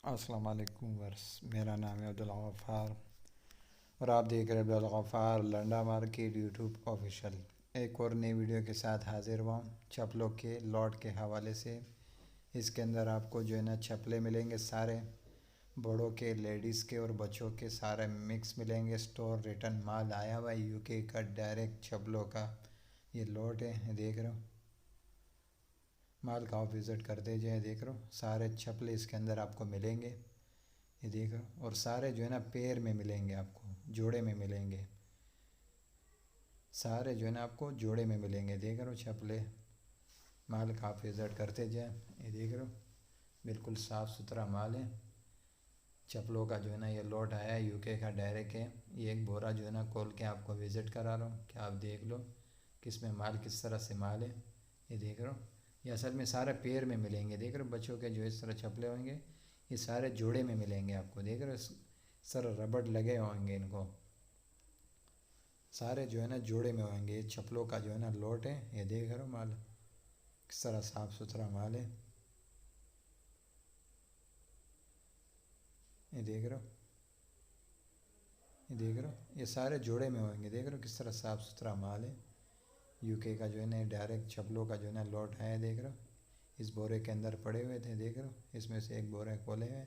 अस्सलाम वालेकुम वर्स। मेरा नाम है अब्दुल गफ़ार और आप देख रहे हैं Abdul Gaffar Landa market YouTube official. एक और नई वीडियो के साथ हाजिर हुआ चप्पलों के लॉट के हवाले से। इसके अंदर आपको जो है ना चप्पलें मिलेंगे, सारे बड़ों के, लेडीज़ के और बच्चों के सारे मिक्स मिलेंगे। स्टोर रिटर्न माल आया हुआ यूके का, डायरेक्ट चप्पलों का ये लॉट है, देख रहे हो। माल का आप विज़िट करते जाए, देख रहे हो सारे चप्पलें इसके अंदर आपको मिलेंगे, ये देख रहे हो। और सारे जो है ना पेयर में मिलेंगे, आपको जोड़े में मिलेंगे, सारे जो है ना आपको जोड़े में मिलेंगे, देख रहे हो चप्पलें। माल का आप विज़िट करते जाए, ये देख रहे हो बिल्कुल साफ़ सुथरा माल है। चप्पलों का जो है ना ये लॉट आया है यूके का, डायरेक्ट है। ये एक बोरा जो है ना खोल के आपको विज़िट करा रहा हूँ कि आप देख लो किस में माल, किस तरह से माल है, ये देख रहे हो। ये असल में सारे पेयर में मिलेंगे, देख रहे हो। बच्चों के जो इस तरह चप्पलें होंगे ये सारे जोड़े में मिलेंगे आपको, देख रहे हो। सर रबड़ लगे होंगे इनको, सारे जो है ना जोड़े में होंगे। ये चप्पलों का जो है ना लॉट है, ये देख रहे हो माल किस तरह साफ़ सुथरा माल है, ये देख रहे हो। ये देख रहे हो ये सारे जोड़े में होंगे, देख रहे हो किस तरह साफ़ सुथरा माल है। यूके का जो है ना डायरेक्ट चप्पलों का जो है ना लॉट है, देख रहे हो। इस बोरे के अंदर पड़े हुए थे, देख रहे हो। इसमें से एक बोरा खोले हुए